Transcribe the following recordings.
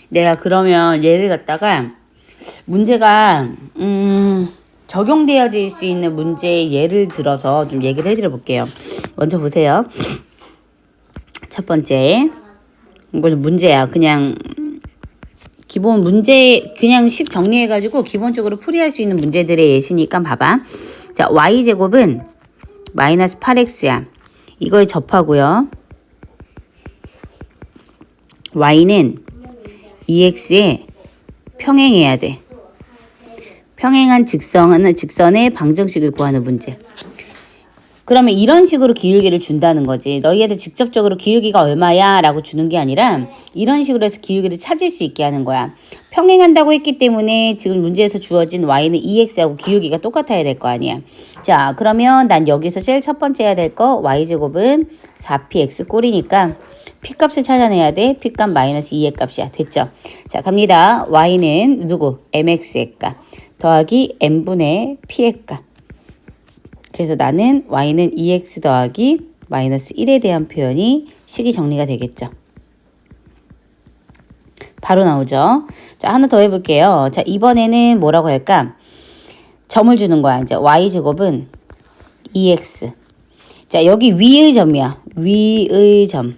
내가 그러면 얘를 갖다가 문제가 적용되어질 수 있는 문제 예를 들어서 좀 얘기를 해드려 볼게요. 먼저 보세요. 첫 번째, 이거는 문제야. 그냥 기본 문제 그냥 식 정리해가지고 기본적으로 풀이할 수 있는 문제들의 예시니까 봐봐. 자, y제곱은 마이너스 8x야. 이걸 접하고요. y는 2x에 평행해야 돼. 평행한 직선의 방정식을 구하는 문제. 그러면 이런 식으로 기울기를 준다는 거지. 너희한테 직접적으로 기울기가 얼마야 라고 주는 게 아니라 이런 식으로 해서 기울기를 찾을 수 있게 하는 거야. 평행한다고 했기 때문에 지금 문제에서 주어진 y는 2x하고 기울기가 똑같아야 될 거 아니야. 자, 그러면 난 여기서 제일 첫 번째 해야 될 거 y제곱은 4px 꼴이니까 p값을 찾아내야 돼. p값 마이너스 2의 값이야. 됐죠? 자, 갑니다. y는 누구? mx의 값 더하기 n분의 p의 값. 그래서 나는 y는 2x 더하기 마이너스 1에 대한 표현이 식이 정리가 되겠죠. 바로 나오죠. 자, 하나 더 해볼게요. 자, 이번에는 뭐라고 할까? 점을 주는 거야. 이제 y제곱은 2x. 자, 여기 위의 점이야. 위의 점.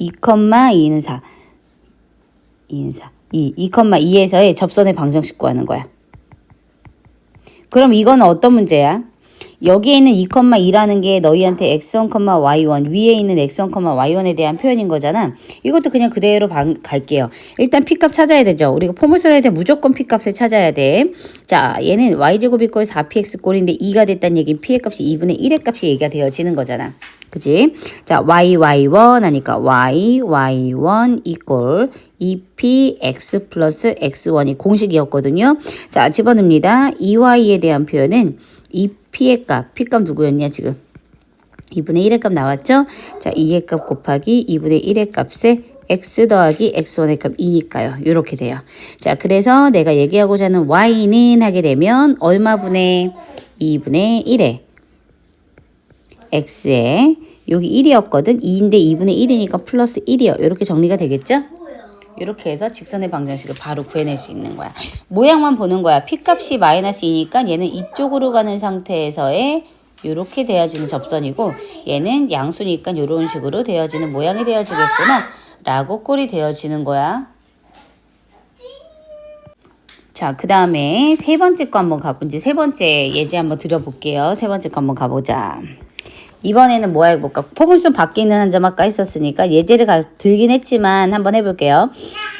2,2는 4. 2는 4. 2,2에서의 접선의 방정식 구하는 거야. 그럼 이거는 어떤 문제야? 여기에 있는 2,2라는 게 너희한테 x1, y1 위에 있는 x1, y1에 대한 표현인 거잖아. 이것도 그냥 그대로 갈게요. 일단 p값 찾아야 되죠. 우리가 포물 써야 돼. 무조건 p값을 찾아야 돼. 자, 얘는 y제곱 이꼴 4px 꼴인데 2가 됐다는 얘기는 p의 값이 2분의 1의 값이 얘기가 되어지는 거잖아. 그치? 자, y1 하니까 y1 이꼴 2px 플러스 x1이 공식이었거든요. 자, 집어넣습니다. 2y에 대한 표현은 2p의 값, p값 누구였냐 지금? 2분의 1의 값 나왔죠? 자, 2의 값 곱하기 2분의 1의 값에 x 더하기 x1의 값 2니까요. 이렇게 돼요. 자, 그래서 내가 얘기하고자 하는 y는 하게 되면 얼마분의 2분의 1에 x에 여기 1이었거든. 2인데 2분의 1이니까 플러스 1이요. 이렇게 정리가 되겠죠? 이렇게 해서 직선의 방정식을 바로 구해낼 수 있는 거야. 모양만 보는 거야. p값이 마이너스 2니까 얘는 이쪽으로 가는 상태에서의 이렇게 되어지는 접선이고 얘는 양수니까 이런 식으로 되어지는 모양이 되어지겠구나 라고 꼴이 되어지는 거야. 자, 그 다음에 세 번째 거 한번 가본지 세 번째 예제 한번 드려볼게요. 세 번째 거 한번 가보자. 이번에는 뭐 해볼까? 포물선 밖에 있는 한 점 아까 했었으니까 예제를 들긴 했지만 한번 해볼게요.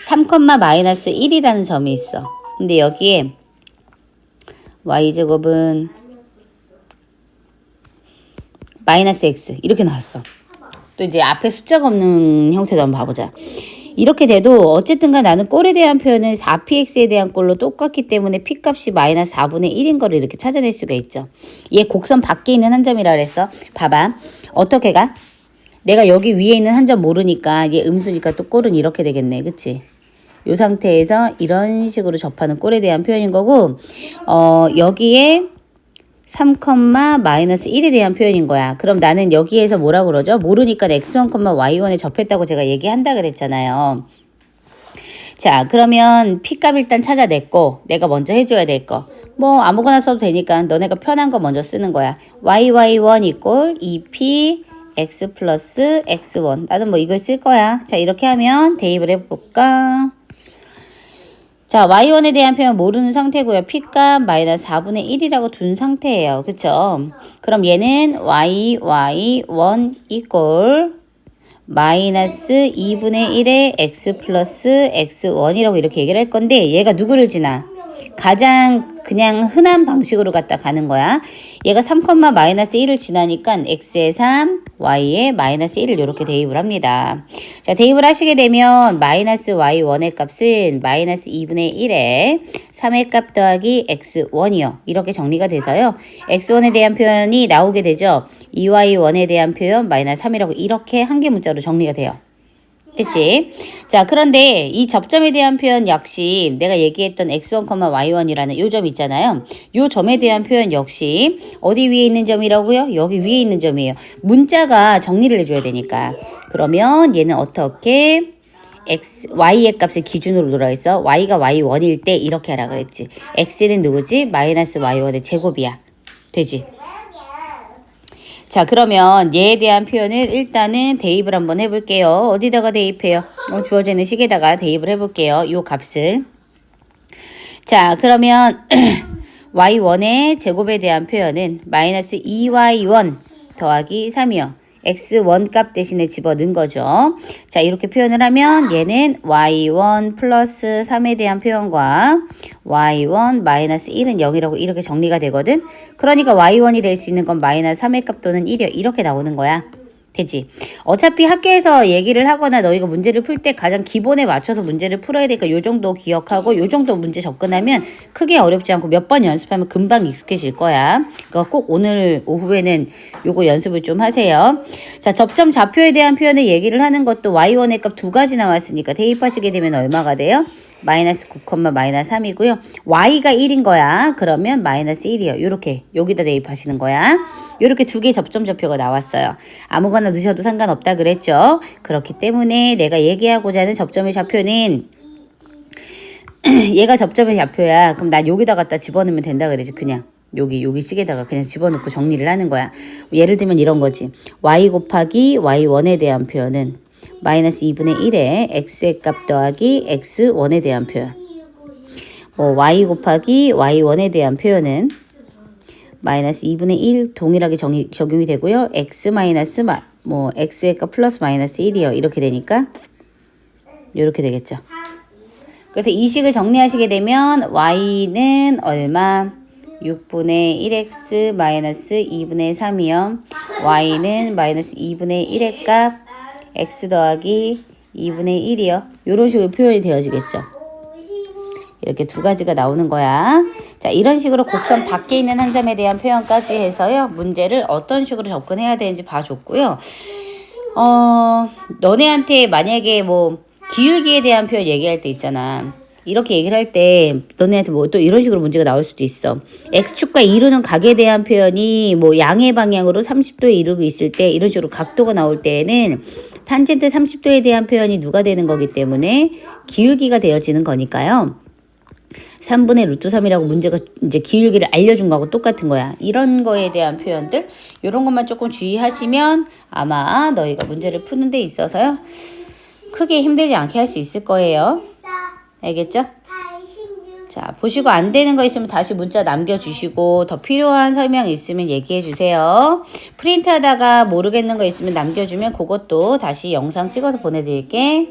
3, 마이너스 1이라는 점이 있어. 근데 여기에 y제곱은 마이너스 x 이렇게 나왔어. 또 이제 앞에 숫자가 없는 형태도 한번 봐보자. 이렇게 돼도 어쨌든 간 나는 꼴에 대한 표현은 4px에 대한 꼴로 똑같기 때문에 p값이 마이너스 4분의 1인 거를 이렇게 찾아낼 수가 있죠. 얘 곡선 밖에 있는 한 점이라 그랬어. 봐봐. 어떻게 가? 내가 여기 위에 있는 한 점 모르니까 얘 음수니까 또 꼴은 이렇게 되겠네. 그치? 이 상태에서 이런 식으로 접하는 꼴에 대한 표현인 거고 여기에 3, 마이너스 1에 대한 표현인 거야. 그럼 나는 여기에서 뭐라고 그러죠? 모르니까 x1, y1에 접했다고 제가 얘기한다 그랬잖아요. 자, 그러면 p값 일단 찾아냈고 내가 먼저 해줘야 될 거. 뭐 아무거나 써도 되니까 너네가 편한 거 먼저 쓰는 거야. y1 이꼴 2p x 플러스 x1. 나는 뭐 이걸 쓸 거야. 자, 이렇게 하면 대입을 해볼까? 자, y1에 대한 표현 모르는 상태고요. p값 마이너스 4분의 1이라고 둔 상태예요. 그쵸? 그럼 얘는 y1 이꼴 마이너스 2분의 1의 x 플러스 x1이라고 이렇게 얘기를 할 건데 얘가 누구를 지나? 가장 그냥 흔한 방식으로 갖다 가는 거야. 얘가 3, 마이너스 1을 지나니까 x에 3, y에 마이너스 1을 이렇게 대입을 합니다. 자, 대입을 하시게 되면 마이너스 y1의 값은 마이너스 2분의 1에 3의 값 더하기 x1이요. 이렇게 정리가 돼서요. x1에 대한 표현이 나오게 되죠. 2y1에 대한 표현 마이너스 3이라고 이렇게 한 개 문자로 정리가 돼요. 됐지? 자, 그런데 이 접점에 대한 표현 역시 내가 얘기했던 x1, y1이라는 이 점 있잖아요. 이 점에 대한 표현 역시 어디 위에 있는 점이라고요? 여기 위에 있는 점이에요. 문자가 정리를 해줘야 되니까. 그러면 얘는 어떻게 y의 값을 기준으로 놓으라 했어. y가 y1일 때 이렇게 하라 그랬지. x는 누구지? 마이너스 y1의 제곱이야. 되지? 자, 그러면 얘에 대한 표현을 일단은 대입을 한번 해볼게요. 어디다가 대입해요? 주어져 있는 식에다가 대입을 해볼게요. 요 값을. 자, 그러면 y1의 제곱에 대한 표현은 마이너스 2y1 더하기 3이요. x1 값 대신에 집어넣은 거죠. 자, 이렇게 표현을 하면 얘는 y1 플러스 3에 대한 표현과 y1 마이너스 1은 0이라고 이렇게 정리가 되거든. 그러니까 y1이 될 수 있는 건 마이너스 3의 값 또는 1이요. 이렇게 나오는 거야. 되지? 어차피 학교에서 얘기를 하거나 너희가 문제를 풀 때 가장 기본에 맞춰서 문제를 풀어야 되니까 요 정도 기억하고 요 정도 문제 접근하면 크게 어렵지 않고 몇 번 연습하면 금방 익숙해질 거야. 그러니까 꼭 오늘 오후에는 요거 연습을 좀 하세요. 자, 접점 좌표에 대한 표현을 얘기를 하는 것도 y1의 값 두 가지 나왔으니까 대입하시게 되면 얼마가 돼요? 마이너스 9, 마이너스 3이고요. y가 1인 거야. 그러면 마이너스 1이요. 요렇게 여기다 대입하시는 거야. 요렇게 두 개의 접점 좌표가 나왔어요. 아무거나 넣으셔도 상관없다 그랬죠. 그렇기 때문에 내가 얘기하고자 하는 접점의 좌표는 얘가 접점의 좌표야. 그럼 난 여기다 갖다 집어넣으면 된다 그러지. 그냥 여기 식에다가 그냥 집어넣고 정리를 하는 거야. 예를 들면 이런 거지. y 곱하기 y1에 대한 표현은 마이너스 2분의 1에 x의 값 더하기 x1에 대한 표현. y 곱하기 y1에 대한 표현은 마이너스 2분의 1 동일하게 적용이 되고요. x 마이너스 x의 값 플러스 마이너스 1이요. 이렇게 되니까 이렇게 되겠죠. 그래서 이 식을 정리하시게 되면 y는 얼마? 6분의 1x 마이너스 2분의 3이요. y는 마이너스 2분의 1의 값 x 더하기 2분의 1이요. 이런 식으로 표현이 되어지겠죠. 이렇게 두 가지가 나오는 거야. 자, 이런 식으로 곡선 밖에 있는 한 점에 대한 표현까지 해서요. 문제를 어떤 식으로 접근해야 되는지 봐줬고요. 너네한테 만약에 기울기에 대한 표현 얘기할 때 있잖아. 이렇게 얘기를 할 때 너네한테 또 이런 식으로 문제가 나올 수도 있어. x축과 이루는 각에 대한 표현이 양의 방향으로 30도에 이루고 있을 때 이런 식으로 각도가 나올 때에는 탄젠트 30도에 대한 표현이 누가 되는 거기 때문에 기울기가 되어지는 거니까요. 3분의 루트 3이라고 문제가 이제 기울기를 알려준 거하고 똑같은 거야. 이런 거에 대한 표현들, 이런 것만 조금 주의하시면 아마 너희가 문제를 푸는 데 있어서요. 크게 힘들지 않게 할 수 있을 거예요. 알겠죠? 자, 보시고 안 되는 거 있으면 다시 문자 남겨주시고 더 필요한 설명 있으면 얘기해 주세요. 프린트 하다가 모르겠는 거 있으면 남겨주면 그것도 다시 영상 찍어서 보내드릴게.